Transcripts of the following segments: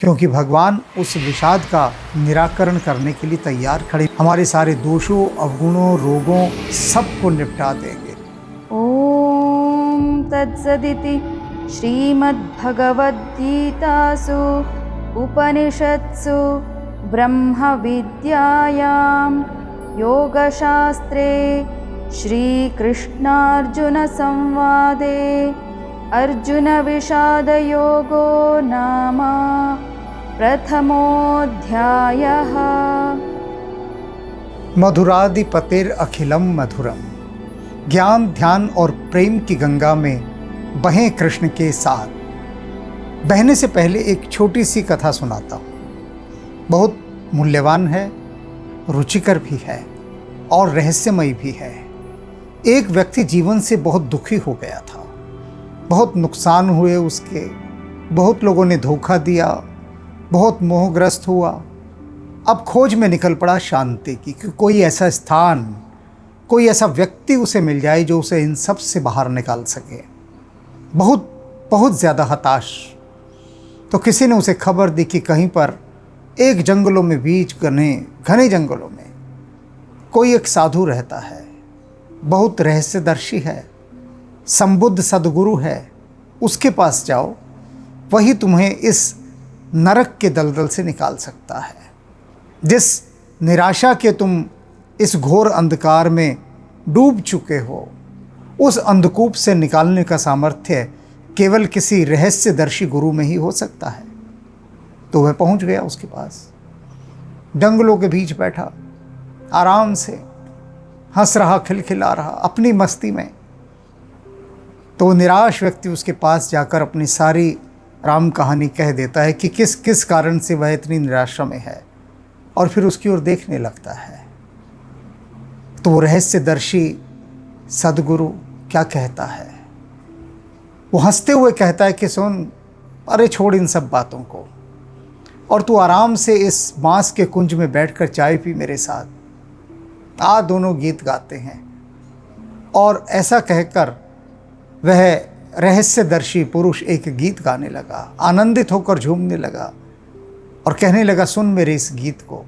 क्योंकि भगवान उस विषाद का निराकरण करने के लिए तैयार खड़े, हमारे सारे दोषों, अवगुणों, रोगों सबको निपटा देंगे। ॐ तत्सदिति श्रीमद्भगवद्गीतासु उपनिषत्सु ब्रह्मविद्यायां योगशास्त्रे श्रीकृष्णार्जुनसंवादे अर्जुनविषादयोगो नाम प्रथमोऽध्यायः। मधुराधिपतिर अखिलम मधुरम। ज्ञान, ध्यान और प्रेम की गंगा में बहें कृष्ण के साथ। बहने से पहले एक छोटी सी कथा सुनाता हूँ। बहुत मूल्यवान है, रुचिकर भी है और रहस्यमयी भी है। एक व्यक्ति जीवन से बहुत दुखी हो गया था। बहुत नुकसान हुए उसके, बहुत लोगों ने धोखा दिया, बहुत मोहग्रस्त हुआ। अब खोज में निकल पड़ा शांति की, कि कोई ऐसा स्थान, कोई ऐसा व्यक्ति उसे मिल जाए जो उसे इन सब से बाहर निकाल सके। बहुत ज़्यादा हताश। तो किसी ने उसे खबर दी कि कहीं पर एक जंगलों में, बीच घने जंगलों में कोई एक साधु रहता है, बहुत रहस्यदर्शी है, संबुद्ध सद्गुरु है। उसके पास जाओ, वही तुम्हें इस नरक के दलदल से निकाल सकता है। जिस निराशा के तुम इस घोर अंधकार में डूब चुके हो, उस अंधकूप से निकालने का सामर्थ्य केवल किसी रहस्यदर्शी गुरु में ही हो सकता है। तो वह पहुंच गया उसके पास, जंगलों के बीच बैठा, आराम से हंस रहा, खिलखिला रहा अपनी मस्ती में। तो वो निराश व्यक्ति उसके पास जाकर अपनी सारी राम कहानी कह देता है कि किस किस कारण से वह इतनी निराशा में है, और फिर उसकी ओर देखने लगता है। तो वो रहस्यदर्शी सद्गुरु क्या कहता है? वो हंसते हुए कहता है कि सुन, अरे छोड़ इन सब बातों को, और तू आराम से इस बांस के कुंज में बैठकर चाय पी मेरे साथ। दोनों गीत गाते हैं। और ऐसा कहकर वह रहस्यदर्शी पुरुष एक गीत गाने लगा, आनंदित होकर झूमने लगा और कहने लगा, सुन मेरे इस गीत को,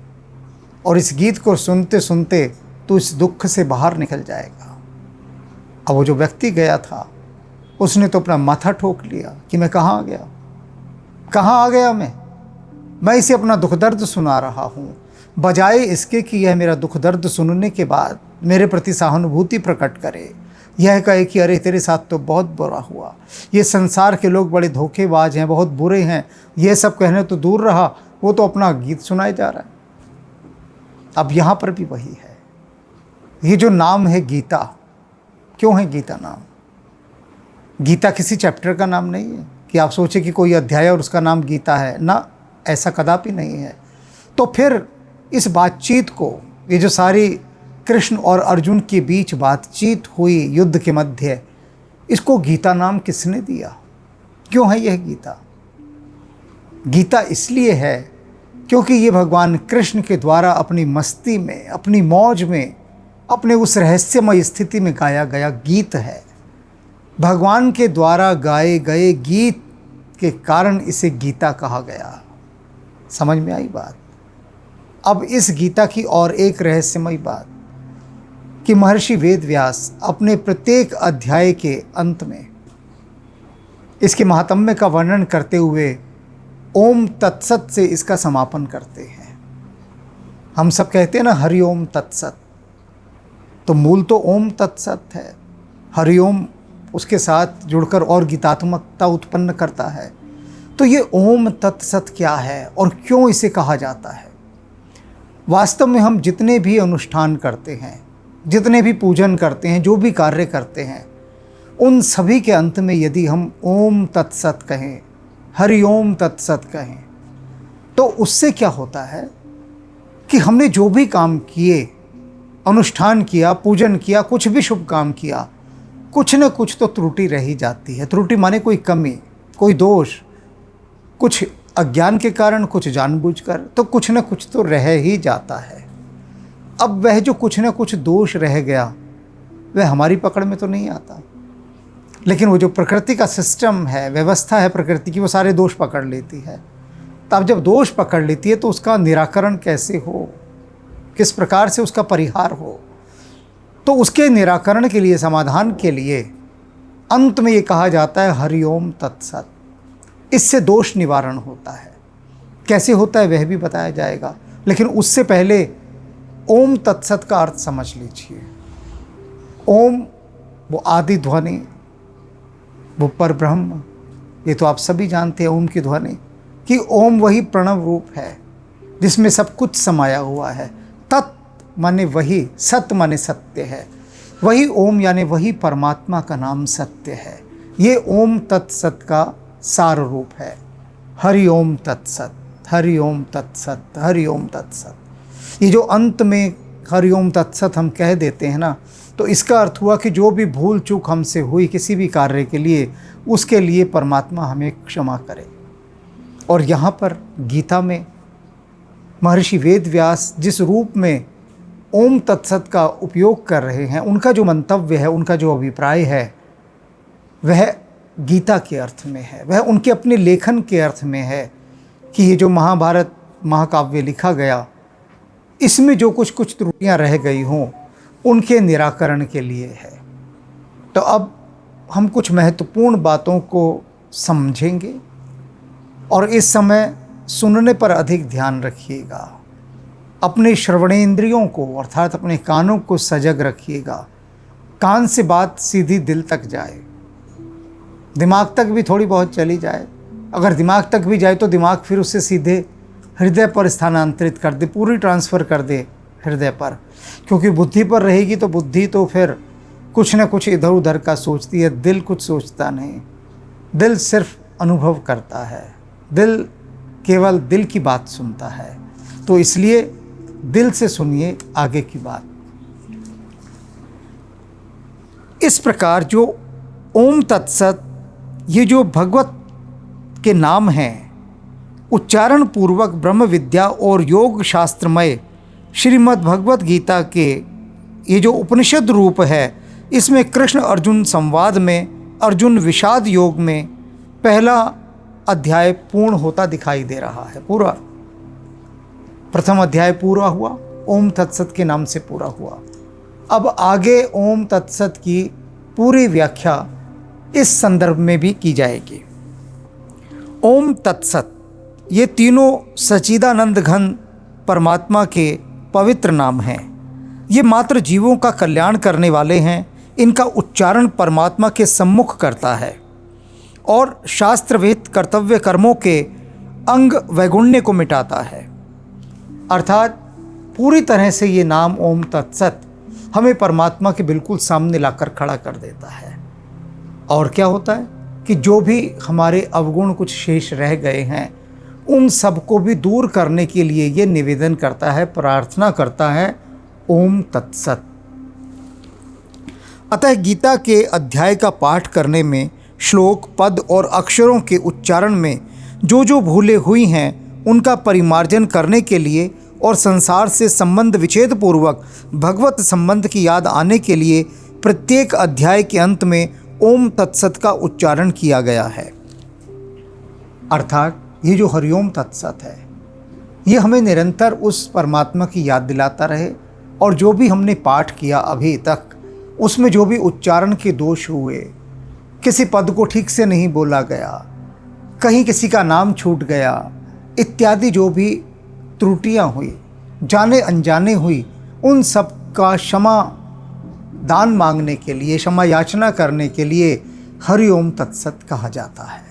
और इस गीत को सुनते सुनते तू इस दुख से बाहर निकल जाएगा। अब वो जो व्यक्ति गया था, उसने तो अपना माथा ठोक लिया कि मैं कहाँ आ गया, कहाँ आ गया मैं इसे अपना दुख दर्द सुना रहा हूँ, बजाय इसके कि यह मेरा दुख दर्द सुनने के बाद मेरे प्रति सहानुभूति प्रकट करे, यह कहे कि अरे तेरे साथ तो बहुत बुरा हुआ, ये संसार के लोग बड़े धोखेबाज हैं, बहुत बुरे हैं, ये सब कहने तो दूर रहा, वो तो अपना गीत सुनाए जा रहा है। अब यहाँ पर भी वही है। ये जो नाम है गीता, क्यों है गीता नाम? गीता किसी चैप्टर का नाम नहीं है कि आप सोचे कि कोई अध्याय और उसका नाम गीता है ना, ऐसा कदापि नहीं है। तो फिर इस बातचीत को, ये जो सारी कृष्ण और अर्जुन के बीच बातचीत हुई युद्ध के मध्य, इसको गीता नाम किसने दिया? क्यों है यह गीता? गीता इसलिए है क्योंकि ये भगवान कृष्ण के द्वारा अपनी मस्ती में, अपनी मौज में, अपने उस रहस्यमय स्थिति में गाया गया गीत है। भगवान के द्वारा गाए गए गीत के कारण इसे गीता कहा गया। समझ में आई बात? अब इस गीता की और एक रहस्यमय बात कि महर्षि वेदव्यास अपने प्रत्येक अध्याय के अंत में इसके महात्म्य का वर्णन करते हुए ओम तत्सत से इसका समापन करते हैं। हम सब कहते हैं ना हरिओम तत्सत, तो मूल तो ओम तत्सत है। हरिओम उसके साथ जुड़कर और गीतात्मकता उत्पन्न करता है। तो ये ओम तत्सत क्या है और क्यों इसे कहा जाता है? वास्तव में हम जितने भी अनुष्ठान करते हैं, जितने भी पूजन करते हैं, जो भी कार्य करते हैं, उन सभी के अंत में यदि हम ओम तत्सत कहें, हरि ओम तत्सत कहें, तो उससे क्या होता है कि हमने जो भी काम किए, अनुष्ठान किया, पूजन किया, कुछ भी शुभ काम किया, कुछ न कुछ तो त्रुटि रह ही जाती है। त्रुटि माने कोई कमी, कोई दोष, कुछ अज्ञान के कारण, कुछ जानबूझकर, तो कुछ न कुछ तो रह ही जाता है। अब वह जो कुछ न कुछ दोष रह गया, वह हमारी पकड़ में तो नहीं आता, लेकिन वो जो प्रकृति का सिस्टम है, व्यवस्था है प्रकृति की, वो सारे दोष पकड़ लेती है। तो अब जब दोष पकड़ लेती है तो उसका निराकरण कैसे हो, किस प्रकार से उसका परिहार हो। तो उसके निराकरण के लिए, समाधान के लिए अंत में ये कहा जाता है हरिओम तत्सत। इससे दोष निवारण होता है। कैसे होता है वह भी बताया जाएगा, लेकिन उससे पहले ओम तत्सत का अर्थ समझ लीजिए। ओम वो आदि ध्वनि, वो परब्रह्म, ये तो आप सभी जानते हैं ओम की ध्वनि, कि ओम वही प्रणव रूप है जिसमें सब कुछ समाया हुआ है। तत् माने वही, सत माने सत्य है, वही ओम यानी वही परमात्मा का नाम सत्य है। ये ओम तत्सत का सार रूप है। हरि ओम तत्सत, हरि ओम तत्सत, हरि ओम तत्सत। ये जो अंत में हरि ओम तत्सत हम कह देते हैं ना, तो इसका अर्थ हुआ कि जो भी भूल चूक हमसे हुई किसी भी कार्य के लिए, उसके लिए परमात्मा हमें क्षमा करे। और यहाँ पर गीता में महर्षि वेद व्यास जिस रूप में ओम तत्सत का उपयोग कर रहे हैं, उनका जो मंतव्य है, उनका जो अभिप्राय है, वह गीता के अर्थ में है, वह उनके अपने लेखन के अर्थ में है कि ये जो महाभारत महाकाव्य लिखा गया, इसमें जो कुछ कुछ त्रुटियां रह गई हों, उनके निराकरण के लिए है। तो अब हम कुछ महत्वपूर्ण बातों को समझेंगे और इस समय सुनने पर अधिक ध्यान रखिएगा। अपने श्रवणेंद्रियों को अर्थात अपने कानों को सजग रखिएगा। कान से बात सीधी दिल तक जाए, दिमाग तक भी थोड़ी बहुत चली जाए। अगर दिमाग तक भी जाए तो दिमाग फिर उसे सीधे हृदय पर स्थानांतरित कर दे, पूरी ट्रांसफ़र कर दे हृदय पर। क्योंकि बुद्धि पर रहेगी तो बुद्धि तो फिर कुछ न कुछ इधर उधर का सोचती है, दिल कुछ सोचता नहीं। दिल सिर्फ अनुभव करता है, दिल केवल दिल की बात सुनता है। तो इसलिए दिल से सुनिए आगे की बात। इस प्रकार जो ओम तत्सत, ये जो भगवत के नाम हैं, उच्चारण पूर्वक ब्रह्म विद्या और योग शास्त्रमय श्रीमद् भगवत गीता के ये जो उपनिषद रूप है, इसमें कृष्ण अर्जुन संवाद में, अर्जुन विषाद योग में पहला अध्याय पूर्ण होता दिखाई दे रहा है। पूरा प्रथम अध्याय पूरा हुआ, ओम तत्सत के नाम से पूरा हुआ। अब आगे ओम तत्सत की पूरी व्याख्या इस संदर्भ में भी की जाएगी। ओम तत्सत, ये तीनों सच्चिदानंद घन परमात्मा के पवित्र नाम हैं। ये मात्र जीवों का कल्याण करने वाले हैं। इनका उच्चारण परमात्मा के सम्मुख करता है और शास्त्रविहित कर्तव्य कर्मों के अंग वैगुण्य को मिटाता है। अर्थात पूरी तरह से ये नाम ओम तत्सत हमें परमात्मा के बिल्कुल सामने लाकर खड़ा कर देता है। और क्या होता है कि जो भी हमारे अवगुण कुछ शेष रह गए हैं, उन सब को भी दूर करने के लिए ये निवेदन करता है, प्रार्थना करता है, ओम तत्सत। अतः गीता के अध्याय का पाठ करने में, श्लोक, पद और अक्षरों के उच्चारण में जो जो भूलें हुई हैं, उनका परिमार्जन करने के लिए और संसार से संबंध विच्छेद पूर्वक भगवत संबंध की याद आने के लिए प्रत्येक अध्याय के अंत में ओम तत्सत का उच्चारण किया गया है। अर्थात ये जो हरिओम तत्सत है, ये हमें निरंतर उस परमात्मा की याद दिलाता रहे। और जो भी हमने पाठ किया अभी तक, उसमें जो भी उच्चारण के दोष हुए, किसी पद को ठीक से नहीं बोला गया, कहीं किसी का नाम छूट गया, इत्यादि जो भी त्रुटियां हुई, जाने अनजाने हुई, उन सब का क्षमा दान मांगने के लिए, क्षमा याचना करने के लिए हरिओम तत्सत कहा जाता है।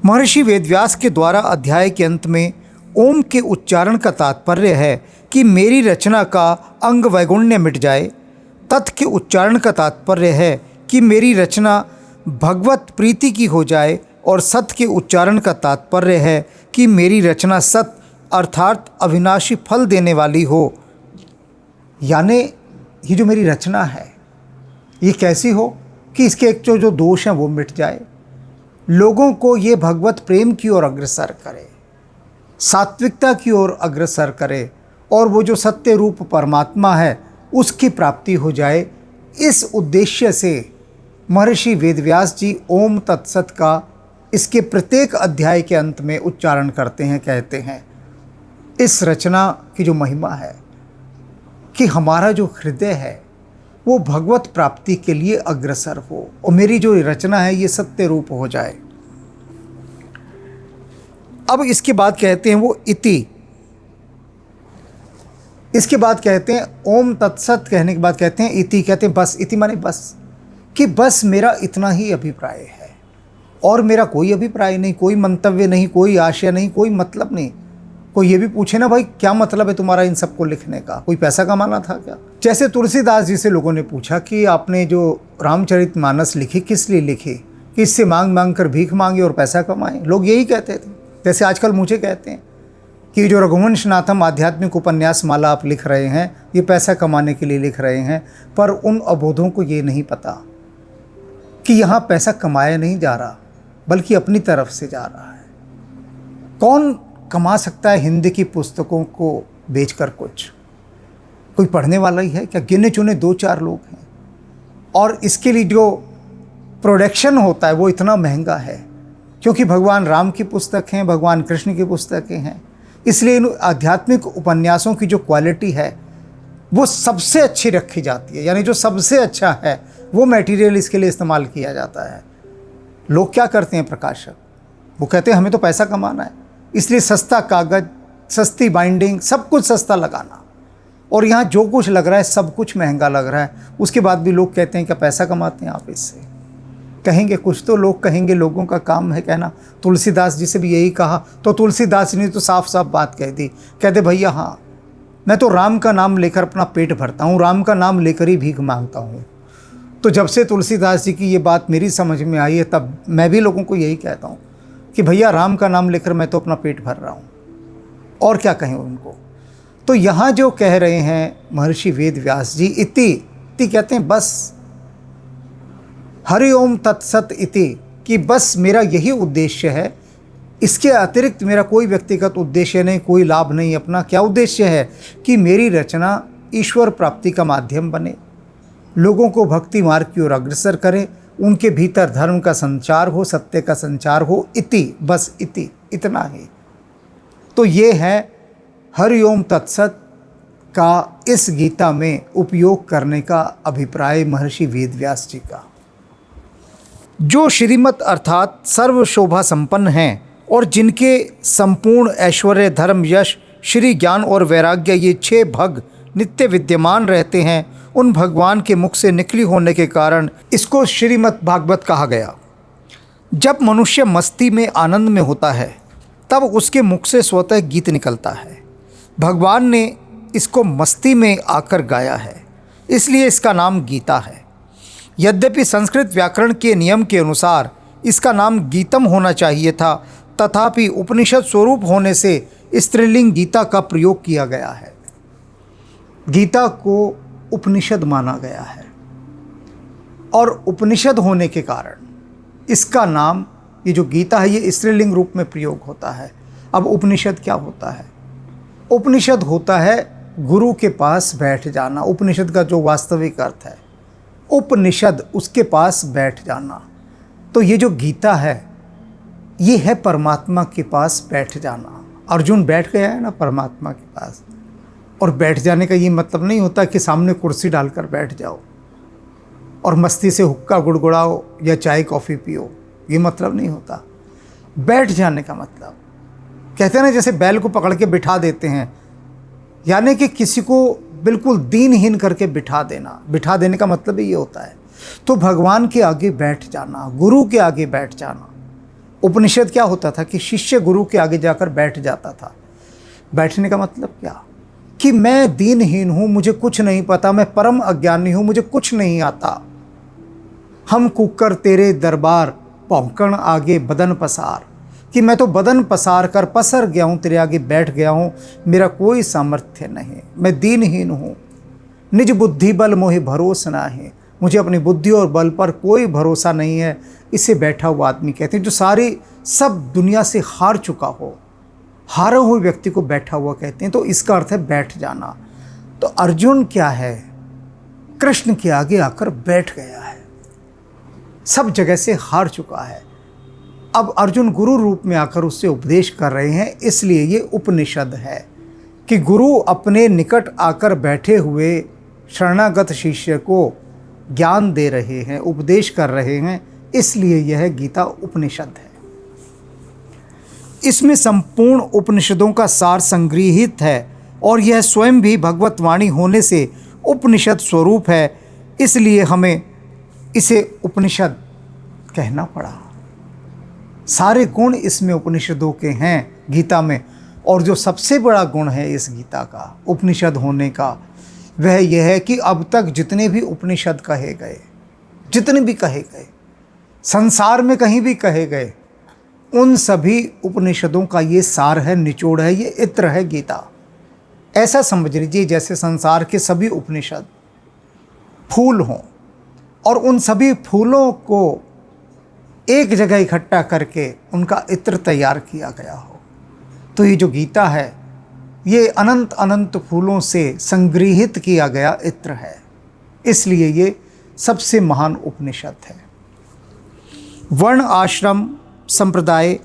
महर्षि वेदव्यास के द्वारा अध्याय के अंत में ओम के उच्चारण का तात्पर्य है कि मेरी रचना का अंग वैगुण्य मिट जाए। तत् के उच्चारण का तात्पर्य है कि मेरी रचना भगवत प्रीति की हो जाए। और सत के उच्चारण का तात्पर्य है कि मेरी रचना सत अर्थात अविनाशी फल देने वाली हो। यानी ये जो मेरी रचना है, ये कैसी हो कि इसके एक जो दोष हैं वो मिट जाए, लोगों को ये भगवत प्रेम की ओर अग्रसर करे, सात्विकता की ओर अग्रसर करे, और वो जो सत्य रूप परमात्मा है उसकी प्राप्ति हो जाए। इस उद्देश्य से महर्षि वेदव्यास जी ओम तत्सत का इसके प्रत्येक अध्याय के अंत में उच्चारण करते हैं, कहते हैं इस रचना की जो महिमा है कि हमारा जो हृदय है वो भगवत प्राप्ति के लिए अग्रसर हो और मेरी जो रचना है ये सत्य रूप हो जाए। अब इसके बाद कहते हैं वो इति, इसके बाद कहते हैं ओम तत्सत, कहने के बाद कहते हैं इति, कहते हैं बस। इति माने बस, कि बस मेरा इतना ही अभिप्राय है और मेरा कोई अभिप्राय नहीं, कोई मंतव्य नहीं, कोई आशय नहीं, कोई मतलब नहीं। कोई ये भी पूछे ना भाई क्या मतलब है तुम्हारा इन सबको लिखने का, कोई पैसा कमाना था क्या? जैसे तुलसीदास जी से लोगों ने पूछा कि आपने जो रामचरितमानस लिखी किस लिए लिखी, कि इससे मांग मांग कर भीख मांगे और पैसा कमाएं। लोग यही कहते थे। जैसे आजकल मुझे कहते हैं कि जो रघुवंशनाथम आध्यात्मिक उपन्यास माला आप लिख रहे हैं ये पैसा कमाने के लिए लिख रहे हैं, पर उन अबोधों को ये नहीं पता कि यहाँ पैसा कमाया नहीं जा रहा बल्कि अपनी तरफ से जा रहा है। कौन कमा सकता है हिंदी की पुस्तकों को बेचकर कुछ? कोई पढ़ने वाला ही है क्या? गिने चुने 2-4 लोग हैं। और इसके लिए जो प्रोडक्शन होता है वो इतना महंगा है, क्योंकि भगवान राम की पुस्तक हैं, भगवान कृष्ण की पुस्तकें हैं, इसलिए इन आध्यात्मिक उपन्यासों की जो क्वालिटी है वो सबसे अच्छी रखी जाती है। यानी जो सबसे अच्छा है वो मटेरियल इसके लिए इस्तेमाल किया जाता है। लोग क्या करते हैं प्रकाशक, वो कहते हैं हमें तो पैसा कमाना है, इसलिए सस्ता कागज़, सस्ती बाइंडिंग, सब कुछ सस्ता लगाना। और यहाँ जो कुछ लग रहा है सब कुछ महंगा लग रहा है। उसके बाद भी लोग कहते हैं क्या पैसा कमाते हैं आप इससे? कहेंगे कुछ तो लोग कहेंगे, लोगों का काम है कहना। तुलसीदास जी से भी यही कहा तो तुलसीदास जी ने तो साफ साफ बात कह दी, कहते भैया हाँ मैं तो राम का नाम लेकर अपना पेट भरता हूँ, राम का नाम लेकर ही भीख मांगता हूँ। तो जब से तुलसीदास जी की ये बात मेरी समझ में आई है तब मैं भी लोगों को यही कहता हूँ कि भैया राम का नाम लेकर मैं तो अपना पेट भर रहा हूँ, और क्या कहें उनको। तो यहाँ जो कह रहे हैं महर्षि वेद व्यास जी, इति कहते हैं बस, हरि ओम तत्सत इति, कि बस मेरा यही उद्देश्य है, इसके अतिरिक्त मेरा कोई व्यक्तिगत उद्देश्य नहीं, कोई लाभ नहीं अपना। क्या उद्देश्य है? कि मेरी रचना ईश्वर प्राप्ति का माध्यम बने, लोगों को भक्ति मार्ग की ओर अग्रसर करे, उनके भीतर धर्म का संचार हो, सत्य का संचार हो। इति, बस इति, इतना ही। तो ये है हरि ओम तत्सत का इस गीता में उपयोग करने का अभिप्राय महर्षि वेदव्यास जी का। जो श्रीमत अर्थात सर्व शोभा संपन्न हैं और जिनके संपूर्ण ऐश्वर्य, धर्म, यश, श्री ज्ञान और वैराग्य ये 6 भग नित्य विद्यमान रहते हैं, उन भगवान के मुख से निकली होने के कारण इसको श्रीमद् भागवत कहा गया। जब मनुष्य मस्ती में, आनंद में होता है तब उसके मुख से स्वतः गीत निकलता है। भगवान ने इसको मस्ती में आकर गाया है, इसलिए इसका नाम गीता है। यद्यपि संस्कृत व्याकरण के नियम के अनुसार इसका नाम गीतम होना चाहिए था, तथापि उपनिषद स्वरूप होने से स्त्रीलिंग गीता का प्रयोग किया गया है। गीता को उपनिषद माना गया है और उपनिषद होने के कारण इसका नाम, ये जो गीता है ये स्त्रीलिंग रूप में प्रयोग होता है। अब उपनिषद क्या होता है? उपनिषद होता है गुरु के पास बैठ जाना। उपनिषद का जो वास्तविक अर्थ है उपनिषद, उसके पास बैठ जाना। तो ये जो गीता है ये है परमात्मा के पास बैठ जाना। अर्जुन बैठ गया है ना परमात्मा के पास। और बैठ जाने का ये मतलब नहीं होता कि सामने कुर्सी डालकर बैठ जाओ और मस्ती से हुक्का गुड़गुड़ाओ या चाय कॉफ़ी पियो, ये मतलब नहीं होता। बैठ जाने का मतलब, कहते हैं ना जैसे बैल को पकड़ के बिठा देते हैं, यानी कि किसी को बिल्कुल दीनहीन करके बिठा देना। बिठा देने का मतलब ही ये होता है। तो भगवान के आगे बैठ जाना, गुरु के आगे बैठ जाना। उपनिषद क्या होता था कि शिष्य गुरु के आगे जाकर बैठ जाता था। बैठने का मतलब क्या? कि मैं दीनहीन हूँ, मुझे कुछ नहीं पता, मैं परम अज्ञानी हूँ, मुझे कुछ नहीं आता। हम कुकर तेरे दरबार, पौंकण आगे बदन पसार, कि मैं तो बदन पसार कर पसर गया हूँ, तेरे आगे बैठ गया हूँ, मेरा कोई सामर्थ्य नहीं, मैं दीनहीन हूँ। निज बुद्धि बल मोहि भरोसा ना है, मुझे अपनी बुद्धि और बल पर कोई भरोसा नहीं है। इसे बैठा हुआ आदमी कहते हैं, जो सारी सब दुनिया से हार चुका हो, हारे हुए व्यक्ति को बैठा हुआ कहते हैं। तो इसका अर्थ है बैठ जाना। तो अर्जुन क्या है? कृष्ण के आगे आकर बैठ गया है, सब जगह से हार चुका है। अब अर्जुन गुरु रूप में आकर उससे उपदेश कर रहे हैं, इसलिए ये उपनिषद है कि गुरु अपने निकट आकर बैठे हुए शरणागत शिष्य को ज्ञान दे रहे हैं, उपदेश कर रहे हैं, इसलिए यह गीता उपनिषद है। इसमें संपूर्ण उपनिषदों का सार संग्रहित है और यह स्वयं भी भगवत वाणी होने से उपनिषद स्वरूप है, इसलिए हमें इसे उपनिषद कहना पड़ा। सारे गुण इसमें उपनिषदों के हैं गीता में, और जो सबसे बड़ा गुण है इस गीता का उपनिषद होने का, वह यह है कि अब तक जितने भी उपनिषद कहे गए, जितने भी कहे गए, संसार में कहीं भी कहे गए, उन सभी उपनिषदों का ये सार है, निचोड़ है, ये इत्र है गीता। ऐसा समझ लीजिए जैसे संसार के सभी उपनिषद फूल हों और उन सभी फूलों को एक जगह इकट्ठा करके उनका इत्र तैयार किया गया हो। तो ये जो गीता है ये अनंत अनंत फूलों से संग्रहित किया गया इत्र है, इसलिए ये सबसे महान उपनिषद है। वर्ण आश्रम संप्रदाय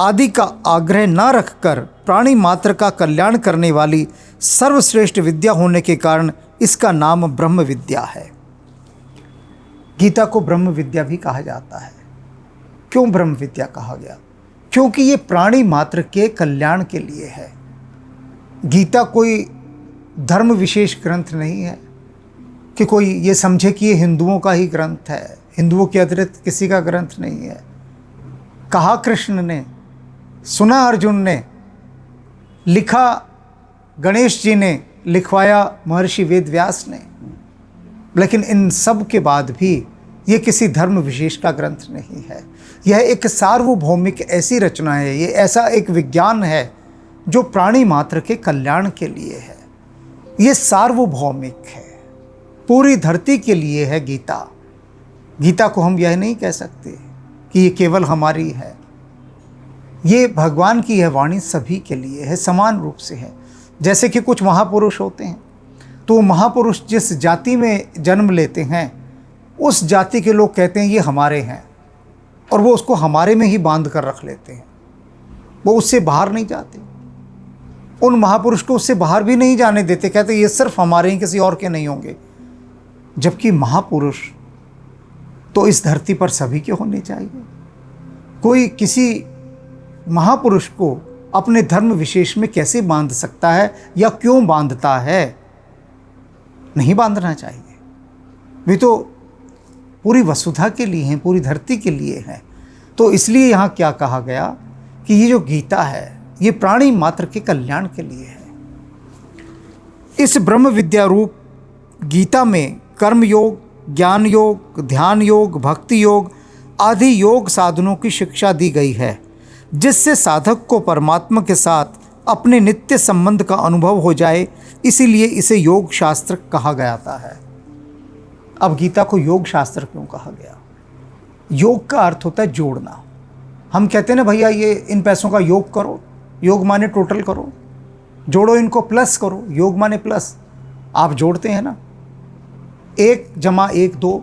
आदि का आग्रह न रखकर प्राणी मात्र का कल्याण करने वाली सर्वश्रेष्ठ विद्या होने के कारण इसका नाम ब्रह्म विद्या है। गीता को ब्रह्म विद्या भी कहा जाता है। क्यों ब्रह्म विद्या कहा गया? क्योंकि ये प्राणी मात्र के कल्याण के लिए है। गीता कोई धर्म विशेष ग्रंथ नहीं है कि कोई ये समझे कि ये हिंदुओं का ही ग्रंथ है, हिंदुओं के अतिरिक्त किसी का ग्रंथ नहीं है। कहा कृष्ण ने, सुना अर्जुन ने, लिखा गणेश जी ने, लिखवाया महर्षि वेद व्यास ने, लेकिन इन सब के बाद भी ये किसी धर्म विशेष का ग्रंथ नहीं है। यह एक सार्वभौमिक ऐसी रचना है, ये ऐसा एक विज्ञान है जो प्राणी मात्र के कल्याण के लिए है। ये सार्वभौमिक है, पूरी धरती के लिए है गीता। गीता को हम यह नहीं कह सकते कि ये केवल हमारी है। ये भगवान की यह वाणी सभी के लिए है, समान रूप से है। जैसे कि कुछ महापुरुष होते हैं, तो महापुरुष जिस जाति में जन्म लेते हैं उस जाति के लोग कहते हैं ये हमारे हैं, और वो उसको हमारे में ही बांध कर रख लेते हैं, वो उससे बाहर नहीं जाते। उन महापुरुष को उससे बाहर भी नहीं जाने देते, कहते ये सिर्फ हमारे ही, किसी और के नहीं होंगे। जबकि महापुरुष तो इस धरती पर सभी के होने चाहिए। कोई किसी महापुरुष को अपने धर्म विशेष में कैसे बांध सकता है या क्यों बांधता है? नहीं बांधना चाहिए। वे तो पूरी वसुधा के लिए हैं, पूरी धरती के लिए हैं। तो इसलिए यहाँ क्या कहा गया कि ये जो गीता है ये प्राणी मात्र के कल्याण के लिए है। इस ब्रह्म विद्या रूप गीता में कर्म योग, ज्ञान योग, ध्यान योग, भक्ति योग आदि योग साधनों की शिक्षा दी गई है, जिससे साधक को परमात्मा के साथ अपने नित्य संबंध का अनुभव हो जाए। इसीलिए इसे योग शास्त्र कहा जाता है। अब गीता को योग शास्त्र क्यों कहा गया? योग का अर्थ होता है जोड़ना। हम कहते हैं ना भैया ये इन पैसों का योग करो, योग माने टोटल करो, जोड़ो इनको प्लस करो, योग माने प्लस। आप जोड़ते हैं ना, 1 + 1 2,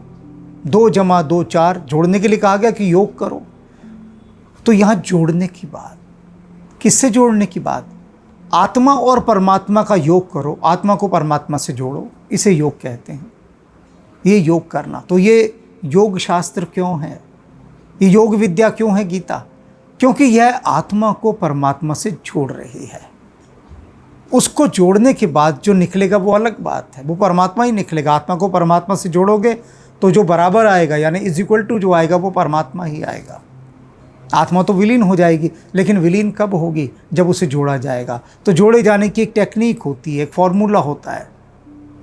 2 + 2 4, जोड़ने के लिए कहा गया कि योग करो। तो यहाँ जोड़ने की बात, किससे जोड़ने की बात? आत्मा और परमात्मा का योग करो, आत्मा को परमात्मा से जोड़ो, इसे योग कहते हैं। ये योग करना। तो ये योग शास्त्र क्यों है? ये योग विद्या क्यों है गीता? क्योंकि यह आत्मा को परमात्मा से जोड़ रही है। उसको जोड़ने के बाद जो निकलेगा वो अलग बात है, वो परमात्मा ही निकलेगा। आत्मा को परमात्मा से जोड़ोगे तो जो बराबर आएगा यानी = जो आएगा वो परमात्मा ही आएगा। आत्मा तो विलीन हो जाएगी, लेकिन विलीन कब होगी? जब उसे जोड़ा जाएगा। तो जोड़े जाने की एक टेक्निक होती है, एक फॉर्मूला होता है।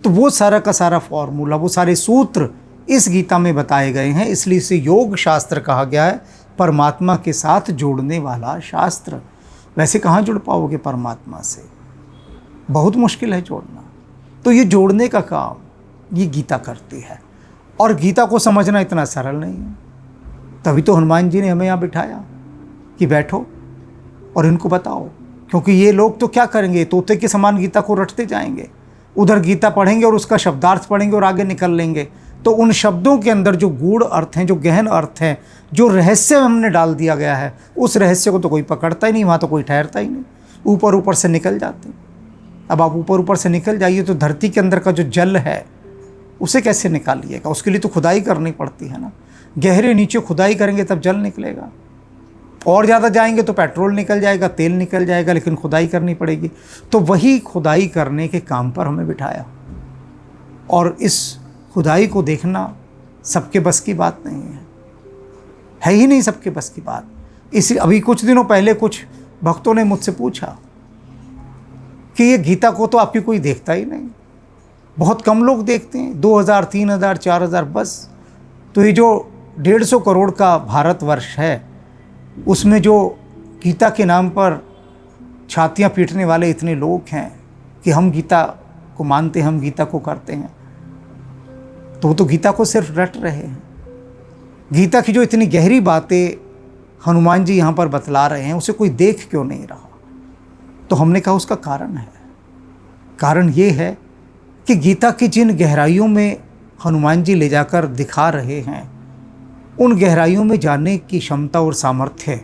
तो वो सारा का सारा फॉर्मूला, वो सारे सूत्र इस गीता में बताए गए हैं, इसलिए इसे योग शास्त्र कहा गया है, परमात्मा के साथ जोड़ने वाला शास्त्र। वैसे कहाँ जुड़ पाओगे परमात्मा से? बहुत मुश्किल है जोड़ना। तो ये जोड़ने का काम ये गीता करती है, और गीता को समझना इतना सरल नहीं है। तभी तो हनुमान जी ने हमें यहाँ बिठाया कि बैठो और इनको बताओ, क्योंकि ये लोग तो क्या करेंगे, तोते के समान गीता को रटते जाएंगे। उधर गीता पढ़ेंगे और उसका शब्दार्थ पढ़ेंगे और आगे निकल लेंगे। तो उन शब्दों के अंदर जो गूढ़ अर्थ हैं, जो गहन अर्थ हैं, जो रहस्य हमने डाल दिया गया है, उस रहस्य को तो कोई पकड़ता ही नहीं, वहाँ तो कोई ठहरता ही नहीं, ऊपर ऊपर से निकल जाते हैं। अब आप ऊपर ऊपर से निकल जाइए तो धरती के अंदर का जो जल है उसे कैसे निकालिएगा? उसके लिए तो खुदाई करनी पड़ती है ना। गहरे नीचे खुदाई करेंगे तब जल निकलेगा। और ज़्यादा जाएंगे तो पेट्रोल निकल जाएगा, तेल निकल जाएगा, लेकिन खुदाई करनी पड़ेगी। तो वही खुदाई करने के काम पर हमें बिठाया, और इस खुदाई को देखना सबके बस की बात नहीं है ही नहीं सबके बस की बात। इसी अभी कुछ दिनों पहले कुछ भक्तों ने मुझसे पूछा कि ये गीता को तो आपकी कोई देखता ही नहीं, बहुत कम लोग देखते हैं, 2000, 3000, 4000 बस। तो ये जो 150 करोड़ का भारतवर्ष है, उसमें जो गीता के नाम पर छातियाँ पीटने वाले इतने लोग हैं कि हम गीता को मानते हैं, हम गीता को करते हैं, तो वो तो गीता को सिर्फ रट रहे हैं। गीता की जो इतनी गहरी बातें हनुमान जी यहाँ पर बतला रहे हैं, उसे कोई देख क्यों नहीं रहा? तो हमने कहा उसका कारण है। कारण ये है कि गीता की जिन गहराइयों में हनुमान जी ले जाकर दिखा रहे हैं, उन गहराइयों में जाने की क्षमता और सामर्थ्य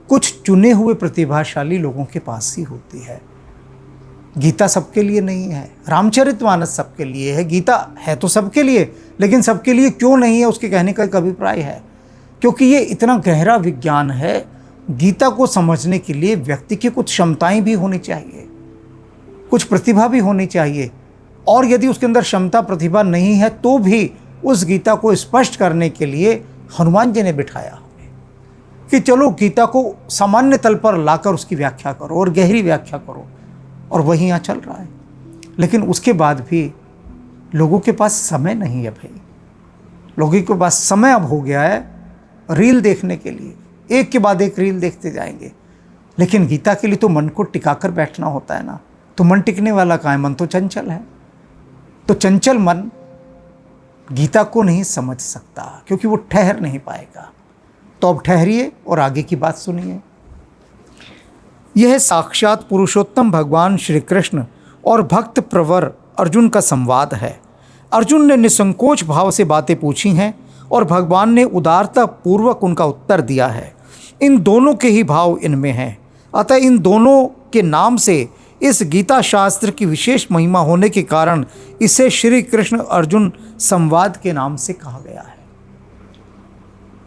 कुछ चुने हुए प्रतिभाशाली लोगों के पास ही होती है। गीता सबके लिए नहीं है, रामचरितमानस सबके लिए है। गीता है तो सबके लिए, लेकिन सबके लिए क्यों नहीं है, उसके कहने का एक अभिप्राय है। क्योंकि ये इतना गहरा विज्ञान है, गीता को समझने के लिए व्यक्ति की कुछ क्षमताएं भी होनी चाहिए, कुछ प्रतिभा भी होनी चाहिए। और यदि उसके अंदर क्षमता प्रतिभा नहीं है तो भी उस गीता को स्पष्ट करने के लिए हनुमान जी ने बिठाया हमें कि चलो गीता को सामान्य तल पर लाकर उसकी व्याख्या करो और गहरी व्याख्या करो, और वही यहाँ चल रहा है। लेकिन उसके बाद भी लोगों के पास समय नहीं है भाई। लोगों के पास समय अब हो गया है रील देखने के लिए, एक के बाद एक रील देखते जाएंगे। लेकिन गीता के लिए तो मन को टिकाकर बैठना होता है ना। तो मन टिकने वाला कहाँ है? मन तो चंचल है। तो चंचल मन गीता को नहीं समझ सकता, क्योंकि वो ठहर नहीं पाएगा। तो अब ठहरिए और आगे की बात सुनिए। यह साक्षात पुरुषोत्तम भगवान श्री कृष्ण और भक्त प्रवर अर्जुन का संवाद है। अर्जुन ने निसंकोच भाव से बातें पूछी हैं और भगवान ने उदारता पूर्वक उनका उत्तर दिया है। इन दोनों के ही भाव इनमें हैं, अतः इन दोनों के नाम से इस गीता शास्त्र की विशेष महिमा होने के कारण इसे श्री कृष्ण अर्जुन संवाद के नाम से कहा गया है।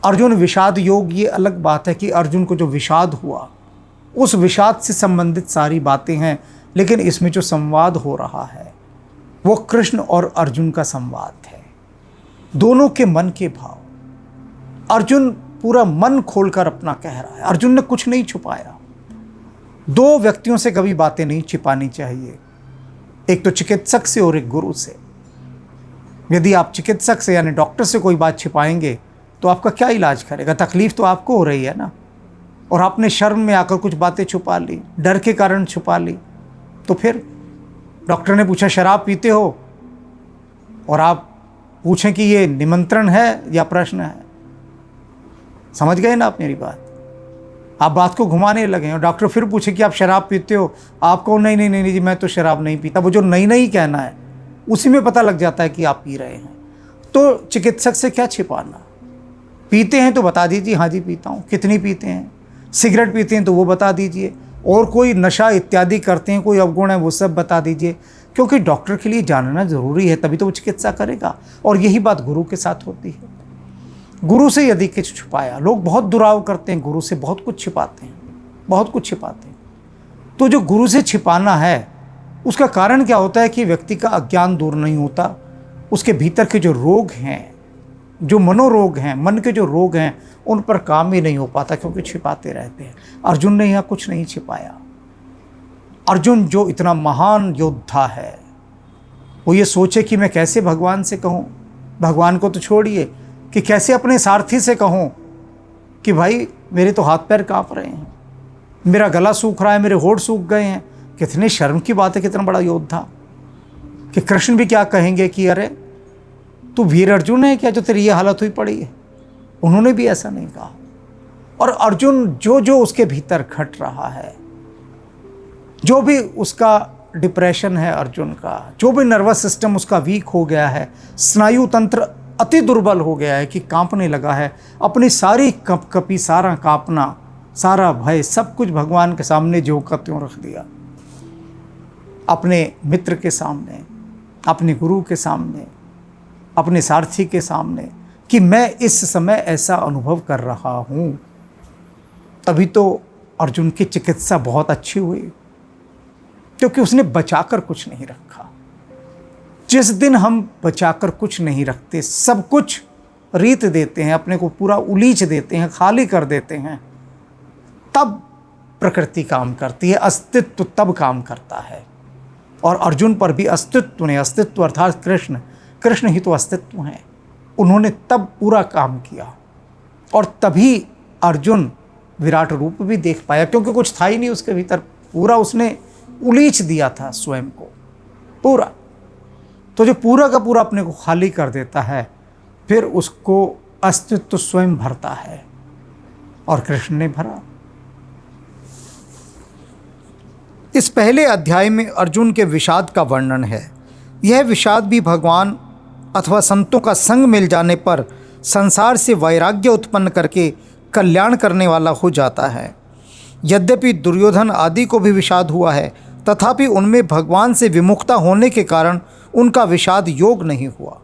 अर्जुन विषाद योग, ये अलग बात है कि अर्जुन को जो विषाद हुआ उस विषाद से संबंधित सारी बातें हैं, लेकिन इसमें जो संवाद हो रहा है वो कृष्ण और अर्जुन का संवाद है, दोनों के मन के भाव। अर्जुन पूरा मन खोलकर अपना कह रहा है। अर्जुन ने कुछ नहीं छुपाया। दो व्यक्तियों से कभी बातें नहीं छिपानी चाहिए, एक तो चिकित्सक से और एक गुरु से। यदि आप चिकित्सक से यानी डॉक्टर से कोई बात छिपाएंगे तो आपका क्या इलाज करेगा? तकलीफ तो आपको हो रही है ना। और आपने शर्म में आकर कुछ बातें छुपा ली, डर के कारण छुपा ली, तो फिर डॉक्टर ने पूछा शराब पीते हो, और आप पूछें कि ये निमंत्रण है या प्रश्न है। समझ गए ना आप मेरी बात? आप बात को घुमाने लगे और डॉक्टर फिर पूछे कि आप शराब पीते हो, आपको नहीं नहीं नहीं जी मैं तो शराब नहीं पीता। वो जो नहीं नहीं कहना है उसी में पता लग जाता है कि आप पी रहे हैं। तो चिकित्सक से क्या छिपाना? पीते हैं तो बता दीजिए, हाँ जी पीता हूँ। कितनी पीते हैं? सिगरेट पीते हैं तो वो बता दीजिए, और कोई नशा इत्यादि करते हैं, कोई अवगुण है वो सब बता दीजिए। क्योंकि डॉक्टर के लिए जानना ज़रूरी है, तभी तो वो चिकित्सा करेगा। और यही बात गुरु के साथ होती है। गुरु से यदि कुछ छुपाया, लोग बहुत दुराव करते हैं, गुरु से बहुत कुछ छिपाते हैं, बहुत कुछ छिपाते हैं। तो जो गुरु से छिपाना है उसका कारण क्या होता है कि व्यक्ति का अज्ञान दूर नहीं होता, उसके भीतर के जो रोग हैं, जो मनोरोग हैं, मन के जो रोग हैं, उन पर काम ही नहीं हो पाता, क्योंकि छिपाते रहते हैं। अर्जुन ने यहाँ कुछ नहीं छिपाया। अर्जुन जो इतना महान योद्धा है, वो ये सोचे कि मैं कैसे भगवान से कहूँ, भगवान को तो छोड़िए, कि कैसे अपने सारथी से कहूँ कि भाई मेरे तो हाथ पैर काँप रहे हैं, मेरा गला सूख रहा है, मेरे होठ सूख गए हैं। कितनी शर्म की बात है, कितना बड़ा योद्धा। कि कृष्ण भी क्या कहेंगे कि अरे तू वीर अर्जुन है क्या जो तेरी ये हालत हुई पड़ी है? उन्होंने भी ऐसा नहीं कहा। और अर्जुन जो जो उसके भीतर घट रहा है, जो भी उसका डिप्रेशन है अर्जुन का, जो भी नर्वस सिस्टम उसका वीक हो गया है, स्नायु तंत्र अति दुर्बल हो गया है कि कांपने लगा है। अपनी सारी कपकपी, सारा कांपना, सारा भय, सब कुछ भगवान के सामने ज्यों का त्यों रख दिया। अपने मित्र के सामने, अपने गुरु के सामने, अपने सारथी के सामने, कि मैं इस समय ऐसा अनुभव कर रहा हूँ। तभी तो अर्जुन की चिकित्सा बहुत अच्छी हुई, क्योंकि उसने बचाकर कुछ नहीं रखा। जिस दिन हम बचाकर कुछ नहीं रखते, सब कुछ रीत देते हैं, अपने को पूरा उलीच देते हैं, खाली कर देते हैं, तब प्रकृति काम करती है, अस्तित्व तब काम करता है। और अर्जुन पर भी अस्तित्व ने, अस्तित्व अर्थात कृष्ण, कृष्ण ही तो अस्तित्व हैं, उन्होंने तब पूरा काम किया। और तभी अर्जुन विराट रूप भी देख पाया, क्योंकि कुछ था ही नहीं उसके भीतर, पूरा उसने उलीच दिया था स्वयं को पूरा। तो जो पूरा का पूरा अपने को खाली कर देता है, फिर उसको अस्तित्व स्वयं भरता है, और कृष्ण ने भरा। इस पहले अध्याय में अर्जुन के विषाद का वर्णन है। यह विषाद भी भगवान अथवा संतों का संग मिल जाने पर संसार से वैराग्य उत्पन्न करके कल्याण करने वाला हो जाता है। यद्यपि दुर्योधन आदि को भी विषाद हुआ है, तथापि उनमें भगवान से विमुखता होने के कारण उनका विषाद योग नहीं हुआ।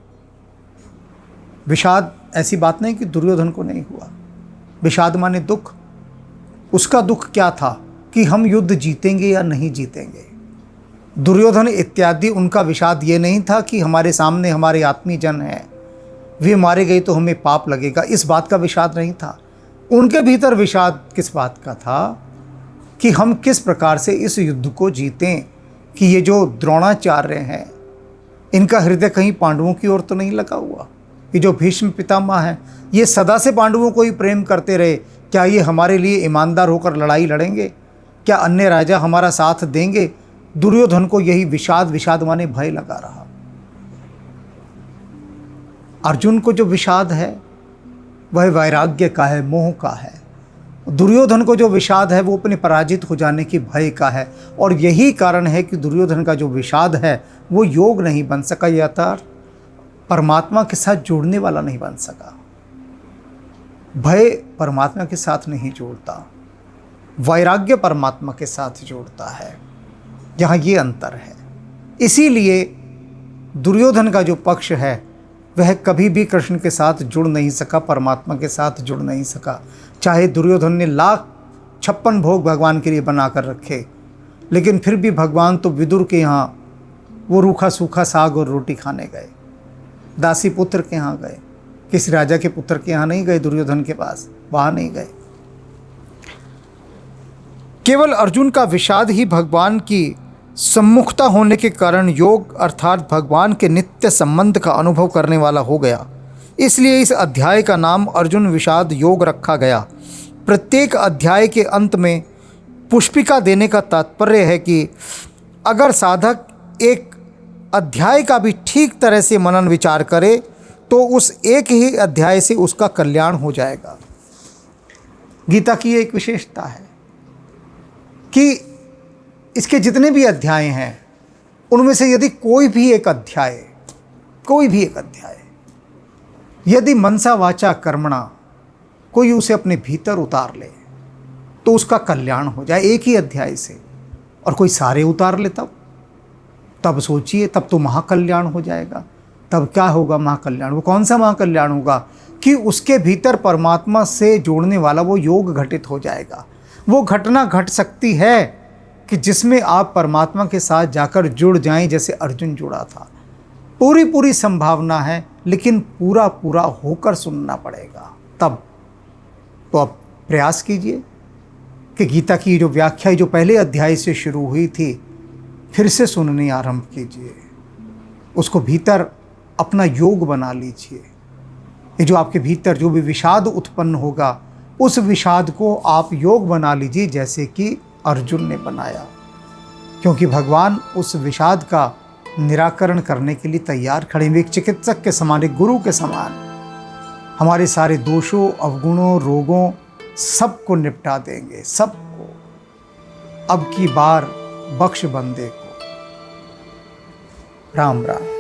विषाद ऐसी बात नहीं कि दुर्योधन को नहीं हुआ। विषाद माने दुख। उसका दुख क्या था कि हम युद्ध जीतेंगे या नहीं जीतेंगे। दुर्योधन इत्यादि उनका विषाद ये नहीं था कि हमारे सामने हमारे आत्मीय जन हैं, वे मारे गए तो हमें पाप लगेगा, इस बात का विषाद नहीं था। उनके भीतर विषाद किस बात का था कि हम किस प्रकार से इस युद्ध को जीतें, कि ये जो द्रोणाचार्य हैं, इनका हृदय कहीं पांडवों की ओर तो नहीं लगा हुआ। ये जो भीष्म पितामह हैं, ये सदा से पांडवों को ही प्रेम करते रहे, क्या ये हमारे लिए ईमानदार होकर लड़ाई लड़ेंगे? क्या अन्य राजा हमारा साथ देंगे? दुर्योधन को यही विषाद माने भय लगा रहा। अर्जुन को जो विषाद है वह वैराग्य का है, मोह का है। दुर्योधन को जो विषाद है वो अपने पराजित हो जाने की भय का है। और यही कारण है कि दुर्योधन का जो विषाद है वो योग नहीं बन सका, यथार्थ परमात्मा के साथ जोड़ने वाला नहीं बन सका। भय परमात्मा के साथ नहीं जोड़ता, वैराग्य परमात्मा के साथ जोड़ता है। यहाँ ये अंतर है। इसीलिए दुर्योधन का जो पक्ष है वह कभी भी कृष्ण के साथ जुड़ नहीं सका, परमात्मा के साथ जुड़ नहीं सका। चाहे दुर्योधन ने 1,56 भोग भगवान के लिए बना कर रखे, लेकिन फिर भी भगवान तो विदुर के यहाँ वो रूखा सूखा साग और रोटी खाने गए, दासी पुत्र के यहाँ गए, किसी राजा के पुत्र के यहाँ नहीं गए, दुर्योधन के पास वहाँ नहीं गए। केवल अर्जुन का विषाद ही भगवान की सम्मुखता होने के कारण योग अर्थात भगवान के नित्य संबंध का अनुभव करने वाला हो गया। इसलिए इस अध्याय का नाम अर्जुन विषाद योग रखा गया। प्रत्येक अध्याय के अंत में पुष्पिका देने का तात्पर्य है कि अगर साधक एक अध्याय का भी ठीक तरह से मनन विचार करे तो उस एक ही अध्याय से उसका कल्याण हो जाएगा। गीता की एक विशेषता है कि इसके जितने भी अध्याय हैं उनमें से यदि कोई भी एक अध्याय यदि मनसा वाचा कर्मणा कोई उसे अपने भीतर उतार ले तो उसका कल्याण हो जाए एक ही अध्याय से। और कोई सारे उतार ले तब सोचिए, तब तो महाकल्याण हो जाएगा। तब क्या होगा महाकल्याण? वो कौन सा महाकल्याण होगा कि उसके भीतर परमात्मा से जोड़ने वाला वो योग घटित हो जाएगा। वो घटना घट सकती है कि जिसमें आप परमात्मा के साथ जाकर जुड़ जाएं, जैसे अर्जुन जुड़ा था। पूरी संभावना है, लेकिन पूरा होकर सुनना पड़ेगा तब। तो अब प्रयास कीजिए कि गीता की जो व्याख्या जो पहले अध्याय से शुरू हुई थी फिर से सुननी आरंभ कीजिए, उसको भीतर अपना योग बना लीजिए। ये जो आपके भीतर जो भी विषाद उत्पन्न होगा उस विषाद को आप योग बना लीजिए, जैसे कि अर्जुन ने बनाया, क्योंकि भगवान उस विषाद का निराकरण करने के लिए तैयार खड़े हुए। एक चिकित्सक के समान, एक गुरु के समान हमारे सारे दोषों, अवगुणों, रोगों सबको निपटा देंगे, सबको। अब की बार बख्श बंदे को। राम राम।